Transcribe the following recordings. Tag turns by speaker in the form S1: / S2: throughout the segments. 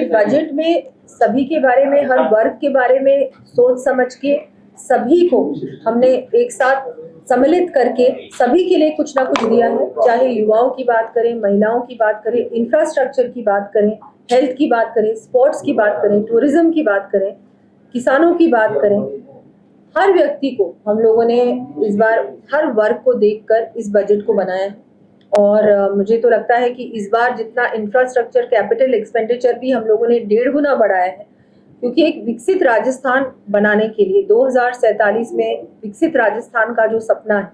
S1: Budget में सभी के बारे में, हर वर्ग के बारे में सोच समझ के सभी को हमने एक साथ सम्मिलित करके सभी के लिए कुछ ना कुछ दिया है। चाहे युवाओं की बात करें, महिलाओं की बात करें, इंफ्रास्ट्रक्चर की बात करें, हेल्थ की बात करें, स्पोर्ट्स की बात करें, टूरिज्म की बात करें, किसानों की बात करें, हर व्यक्ति को हम लोगों ने इस बार हर वर्ग को देखकर इस बजट को बनाया है। और मुझे तो लगता है कि इस बार जितना इंफ्रास्ट्रक्चर कैपिटल एक्सपेंडिचर भी हम लोगों ने 1.5 गुना बढ़ाया है, क्योंकि एक विकसित राजस्थान बनाने के लिए 2047 में विकसित राजस्थान का जो सपना है,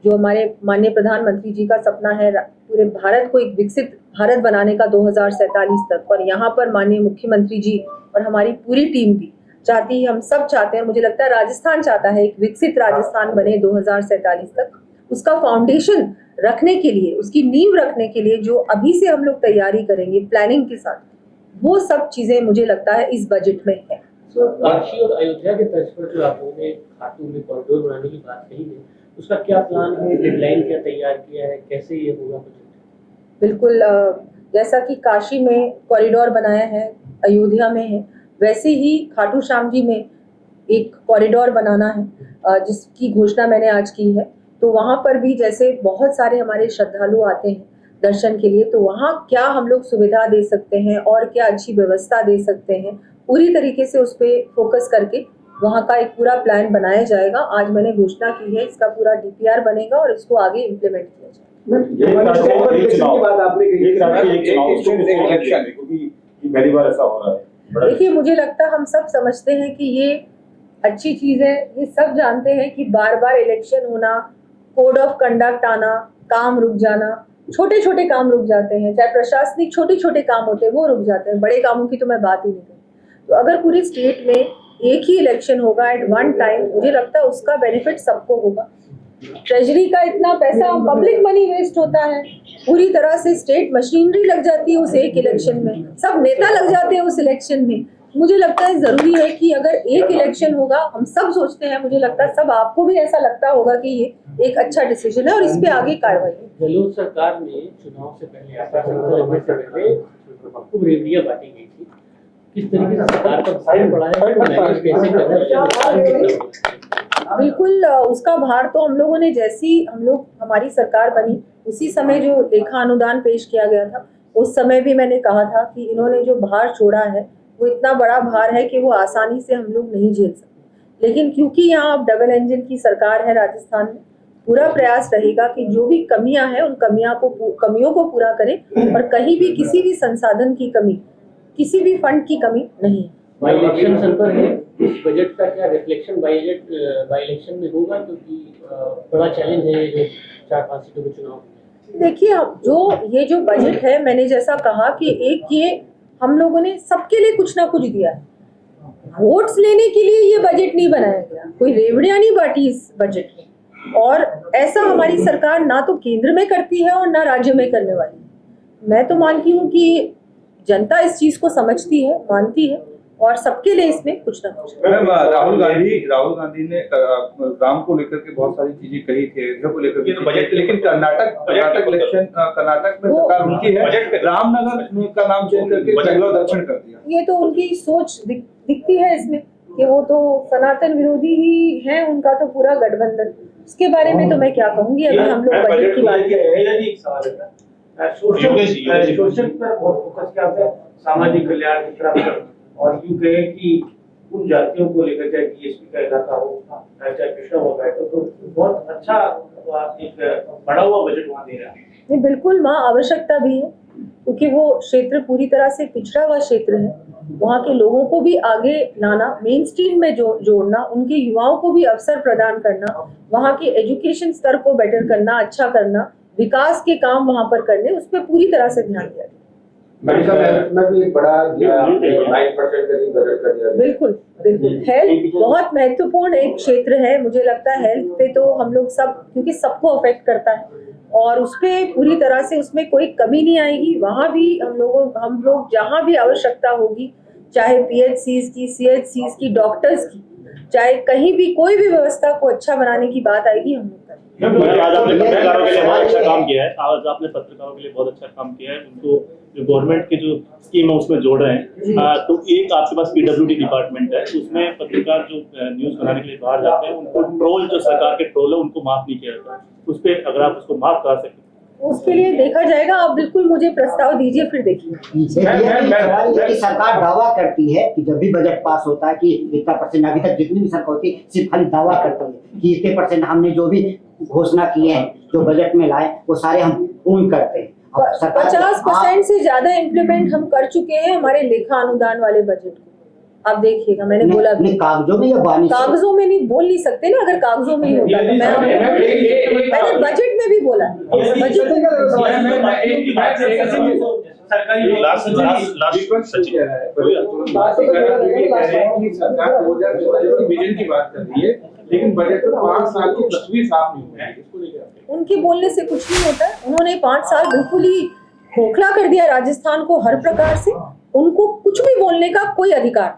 S1: जो हमारे माननीय प्रधानमंत्री जी का सपना है पूरे भारत को एक विकसित भारत बनाने का 2047 तक, और यहाँ पर माननीय मुख्यमंत्री जी और हमारी पूरी टीम भी चाहती है, हम सब चाहते हैं, मुझे लगता है राजस्थान चाहता है एक विकसित राजस्थान बने 2047 तक। उसका फाउंडेशन रखने के लिए, उसकी नींव रखने के लिए जो अभी से हम लोग तैयारी करेंगे प्लानिंग के साथ, वो सब चीजें मुझे लगता है इस बजट में है।
S2: काशी और अयोध्या के तर्ज पर जो आपने खाटू में कॉरिडोर बनाने की बात कही है, उसका क्या प्लान है, डेडलाइन क्या तैयार किया है, कैसे ये होगा बजट?
S1: बिल्कुल, जैसा कि काशी में कॉरिडोर बनाया है, अयोध्या में है, वैसे ही खाटू श्याम जी में एक कॉरिडोर बनाना है जिसकी घोषणा मैंने आज की है। तो वहाँ पर भी जैसे बहुत सारे हमारे श्रद्धालु आते हैं दर्शन के लिए, तो वहाँ क्या हम लोग सुविधा दे सकते हैं और क्या अच्छी व्यवस्था दे सकते हैं, पूरी तरीके से उस पर फोकस करके वहाँ का एक पूरा प्लान बनाया जाएगा। आज मैंने घोषणा की है, इसका पूरा DPR बनेगा और इसको आगे इम्प्लीमेंट किया जाएगा। देखिए, मुझे लगता है हम सब समझते हैं कि ये अच्छी चीज है, ये सब जानते हैं कि बार बार इलेक्शन होना, कोड ऑफ कंडक्ट आना, काम रुक जाना, छोटे छोटे काम रुक जाते हैं, चाहे प्रशासनिक छोटे छोटे काम होते हैं वो रुक जाते हैं, बड़े कामों की तो मैं बात ही नहीं करूँ। तो अगर पूरे स्टेट में एक ही इलेक्शन होगा एट वन टाइम, मुझे लगता है उसका बेनिफिट सबको होगा। ट्रेजरी का इतना पैसा, पब्लिक मनी वेस्ट होता है, पूरी तरह से स्टेट मशीनरी लग जाती है उस एक इलेक्शन में, सब नेता लग जाते हैं उस इलेक्शन में। मुझे लगता है जरूरी है कि अगर एक इलेक्शन होगा, हम सब सोचते हैं, मुझे लगता है सब आपको भी ऐसा लगता होगा कि ये एक अच्छा डिसीजन है और इस पे आगे कार्रवाई।
S2: गहलोत सरकार में चुनाव से पहले, आचार संहिता लगने से पहले खूब रेवड़ियां बांटी गई थी, किस तरीके से सरकार का भार पड़ा है?
S1: बिल्कुल, उसका भार तो हम लोगों ने हमारी सरकार बनी उसी समय जो लेखा अनुदान पेश किया गया था, उस समय भी मैंने कहा था कि इन्होंने जो भार छोड़ा है वो इतना बड़ा भार है कि वो आसानी से हम लोग नहीं झेल सकते। लेकिन क्योंकि यहाँ अब डबल इंजन की सरकार है राजस्थान में, पूरा प्रयास रहेगा कि जो भी कमियां हैं उन कमियों को पूरा करें और कहीं भी किसी भी संसाधन की कमी, किसी भी फंड की कमी नहीं है।
S2: बाई इलेक्शन सर पर है, इस बजट का क्या रिफ्लेक्शन बाई इलेक्शन में होगा, क्योंकि बड़ा चैलेंज है जो 4-5 सीटों के चुनाव?
S1: देखिए, ये जो बजट है, मैंने जैसा कहा कि एक ये हम लोगों ने सबके लिए कुछ ना कुछ दिया है। वोट्स लेने के लिए ये बजट नहीं बनाया गया, कोई रेवड़ियां नहीं बांटी इस बजट में, और ऐसा हमारी सरकार ना तो केंद्र में करती है और ना राज्य में करने वाली है। मैं तो मानती हूँ कि जनता इस चीज को समझती है, मानती है, और सबके लिए इसमें कुछ ना कुछ।
S3: राहुल गांधी ने राम को लेकर के बहुत सारी चीजें कही थी, अयोध्या को लेकर के बजट, लेकिन कर्नाटक इलेक्शन, कर्नाटक में सरकार उनकी है, रामनगर का नाम चेंज करके बेंगलोर दक्षिण कर दिया।
S1: ये तो उनकी सोच दिखती है इसमें कि वो तो सनातन विरोधी ही है, उनका तो पूरा गठबंधन। उसके बारे में तो मैं क्या कहूंगी, अभी हम लोग बजट की बात कर रहे हैं।
S4: सोशल पर बहुत फोकस किया है, सामाजिक कल्याण की तरफ, और यूं कहे कि उन जातियों को लेकर, चाहे DSP का इलाका हो, चाहे पिछड़ा हुआ बैठो, तो बहुत अच्छा एक बड़ा हुआ बजट वहाँ दे रहा है।
S1: नहीं, बिल्कुल, वहाँ आवश्यकता भी है, क्योंकि वो क्षेत्र पूरी तरह से पिछड़ा हुआ क्षेत्र है। वहाँ के लोगों को भी आगे लाना, मेन स्ट्रीम में जोड़ना, उनके युवाओं को भी अवसर प्रदान करना, वहाँ के एजुकेशन स्तर को बेटर करना, अच्छा करना, विकास के काम वहाँ पर करने, उस पर पूरी तरह से ध्यान दिया।
S5: में भी एक बड़ा 9% का बजट कर दिया।
S1: बिल्कुल, हेल्थ बहुत महत्वपूर्ण एक क्षेत्र है। मुझे लगता है हेल्थ पे तो हम लोग सब, क्योंकि सबको अफेक्ट करता है, और उस पे पूरी तरह से उसमें कोई कमी नहीं आएगी। वहाँ भी हम लोग जहाँ भी आवश्यकता होगी, चाहे PHCs की, CHCs की, डॉक्टर्स की, चाहे कहीं भी कोई भी व्यवस्था को अच्छा बनाने की बात आएगी, हम लोग करेंगे।
S6: आज आपने पत्रकारों के लिए बहुत अच्छा काम किया है, आज आपने पत्रकारों के लिए बहुत अच्छा काम किया है, उनको गवर्नमेंट के जो स्कीम है उसमें जोड़ रहे हैं। तो एक आपके पास PWD डिपार्टमेंट है, उसमें पत्रकार जो न्यूज़ बनाने के लिए बाहर जाते हैं उनको ट्रोल, जो सरकार के ट्रोल है उनको माफ नहीं किया जाता। उस पर अगर आप उसको माफ करा सकते
S1: उसके लिए देखा जाएगा। आप बिल्कुल मुझे प्रस्ताव दीजिए, फिर देखिए।
S7: ये सरकार दावा करती है कि जब भी बजट पास होता है कि इतना परसेंट, अभी तक जितनी भी सरकार होती है सिर्फ खाली दावा करती है कि इतने परसेंट हमने जो भी घोषणा किए हैं जो बजट में लाए वो सारे हम पूर्ण करते हैं।
S1: 50% से ज्यादा इम्प्लीमेंट हम कर चुके हैं हमारे लेखा अनुदान वाले बजट को। आप देखिएगा, मैंने बोला भी
S7: कागजों में या बानी
S1: कागजों में नहीं बोल नहीं सकते ना, अगर कागजों में ही होता तो मैंने बजट में भी बोला। बजट
S3: विजन की बात कर रही है, लेकिन बजट में 5 साल की तस्वीर साफ नहीं हुई है। इसको लेकर
S1: उनके बोलने से कुछ नहीं होता। उन्होंने 5 साल बिल्कुल ही खोखला कर दिया राजस्थान को हर प्रकार से। उनको कुछ भी बोलने का कोई अधिकार